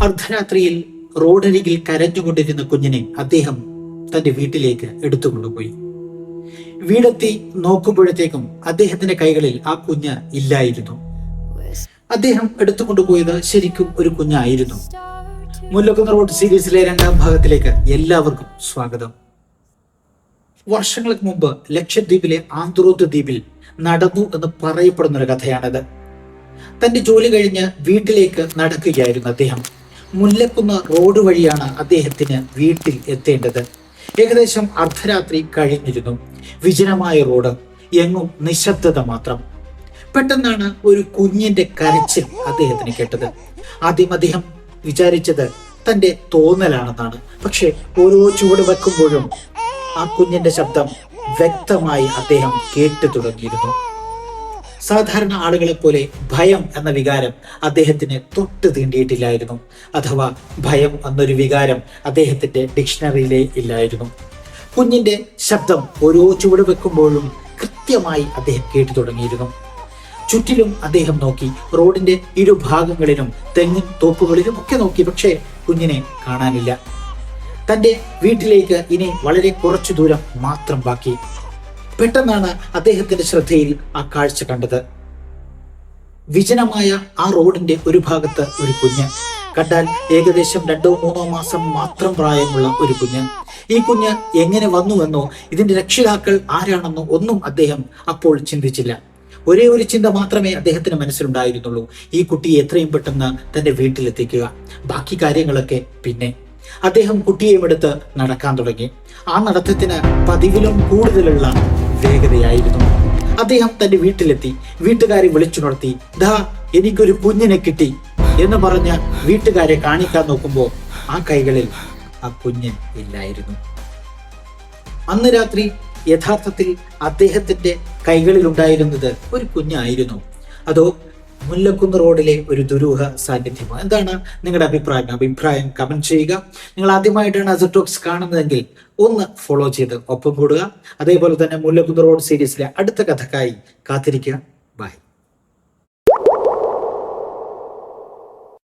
അർദ്ധരാത്രിയിൽ റോഡരികിൽ കരഞ്ഞുകൊണ്ടിരുന്ന കുഞ്ഞിനെ അദ്ദേഹം തന്റെ വീട്ടിലേക്ക് എടുത്തുകൊണ്ടുപോയി. വീടെത്തി നോക്കുമ്പോഴത്തേക്കും അദ്ദേഹത്തിന്റെ കൈകളിൽ ആ കുഞ്ഞ് ഇല്ലായിരുന്നു. അദ്ദേഹം എടുത്തുകൊണ്ടുപോയത് ശരിക്കും ഒരു കുഞ്ഞായിരുന്നു. മുല്ലക്കുന്ന് റോഡ് സീരീസിലെ 2ാം ഭാഗത്തിലേക്ക് എല്ലാവർക്കും സ്വാഗതം. വർഷങ്ങൾക്ക് മുമ്പ് ലക്ഷദ്വീപിലെ ആന്ത്രോത്ത് ദ്വീപിൽ നടന്നു എന്ന് പറയപ്പെടുന്ന ഒരു കഥയാണിത്. തന്റെ ജോലി കഴിഞ്ഞ് വീട്ടിലേക്ക് നടക്കുകയായിരുന്നു അദ്ദേഹം. മുല്ലക്കുന്ന് റോഡ് വഴിയാണ് അദ്ദേഹത്തിന് വീട്ടിൽ എത്തേണ്ടത്. ഏകദേശം അർദ്ധരാത്രി കഴിഞ്ഞിരുന്നു. വിജനമായ റോഡ്, എങ്ങും നിശബ്ദത മാത്രം. പെട്ടെന്നാണ് ഒരു കുഞ്ഞിന്റെ കരച്ചിൽ അദ്ദേഹത്തിന് കേട്ടത്. ആദ്യം അദ്ദേഹം വിചാരിച്ചത് തന്റെ തോന്നലാണെന്നാണ്. പക്ഷെ ഓരോ ചുവട് വെക്കുമ്പോഴും ആ കുഞ്ഞിന്റെ ശബ്ദം വ്യക്തമായി അദ്ദേഹം കേട്ടു തുടങ്ങിയിരുന്നു. സാധാരണ ആളുകളെ പോലെ ഭയം എന്ന വികാരം അദ്ദേഹത്തിന് തൊട്ട് തീണ്ടിയിട്ടില്ലായിരുന്നു. അഥവാ ഭയം എന്നൊരു വികാരം അദ്ദേഹത്തിന്റെ ഡിക്ഷണറിയിലേ ഇല്ലായിരുന്നു. കുഞ്ഞിന്റെ ശബ്ദം ഓരോ ചുവട് വെക്കുമ്പോഴും കൃത്യമായി അദ്ദേഹം കേട്ടു തുടങ്ങിയിരുന്നു. ചുറ്റിലും അദ്ദേഹം നോക്കി. റോഡിന്റെ ഇരുഭാഗങ്ങളിലും തെങ്ങിൻ തോപ്പുകളിലും ഒക്കെ നോക്കി. പക്ഷേ കുഞ്ഞിനെ കാണാനില്ല. തന്റെ വീട്ടിലേക്ക് ഇനി വളരെ കുറച്ചു ദൂരം മാത്രം ബാക്കി. പെട്ടെന്നാണ് അദ്ദേഹത്തിന്റെ ശ്രദ്ധയിൽ ആ കാഴ്ച കണ്ടത്. വിജനമായ ആ റോഡിന്റെ ഒരു ഭാഗത്ത് ഒരു കുഞ്ഞ്. കണ്ടാൽ ഏകദേശം 2-3 മാസം മാത്രം പ്രായമുള്ള ഒരു കുഞ്ഞ്. ഈ കുഞ്ഞ് എങ്ങനെ വന്നുവെന്നോ ഇതിന്റെ രക്ഷിതാക്കൾ ആരാണെന്നോ ഒന്നും അദ്ദേഹം അപ്പോൾ ചിന്തിച്ചില്ല. ഒരേ ഒരു ചിന്ത മാത്രമേ അദ്ദേഹത്തിന് മനസ്സിലുണ്ടായിരുന്നുള്ളൂ: ഈ കുട്ടിയെ എത്രയും പെട്ടെന്ന് തന്റെ വീട്ടിലെത്തിക്കുക. ബാക്കി കാര്യങ്ങളൊക്കെ പിന്നെ. അദ്ദേഹം കുട്ടിയെയും എടുത്ത് നടക്കാൻ തുടങ്ങി. ആ നടത്തത്തിന് പതിവിലും കൂടുതലുള്ള വേഗതയായിരുന്നു. അദ്ദേഹം തന്റെ വീട്ടിലെത്തി. വീട്ടുകാരെ വിളിച്ചുണർത്തി. ദാ എനിക്കൊരു കുഞ്ഞിനെ കിട്ടി എന്ന് പറഞ്ഞ് വീട്ടുകാരെ കാണിക്കാൻ നോക്കുമ്പോൾ ആ കൈകളിൽ ആ കുഞ്ഞ് ഇല്ലായിരുന്നു. അന്ന് രാത്രി യഥാർത്ഥത്തിൽ അദ്ദേഹത്തിന്റെ കൈകളിൽ ഉണ്ടായിരുന്നത് ഒരു കുഞ്ഞായിരുന്നു, അതോ മുല്ലക്കുന്ന് റോഡിലെ ഒരു ദുരൂഹ സാന്നിധ്യമോ? എന്താണ് നിങ്ങളുടെ അഭിപ്രായം കമന്റ് ചെയ്യുക. നിങ്ങൾ ആദ്യമായിട്ടാണ് അസറ്റോക്സ് കാണുന്നതെങ്കിൽ ഒന്ന് ഫോളോ ചെയ്ത് ഒപ്പം കൂടുക. അതേപോലെ തന്നെ മുല്ലക്കുന്ന് റോഡ് സീരീസിലെ അടുത്ത കഥക്കായി കാത്തിരിക്കുക.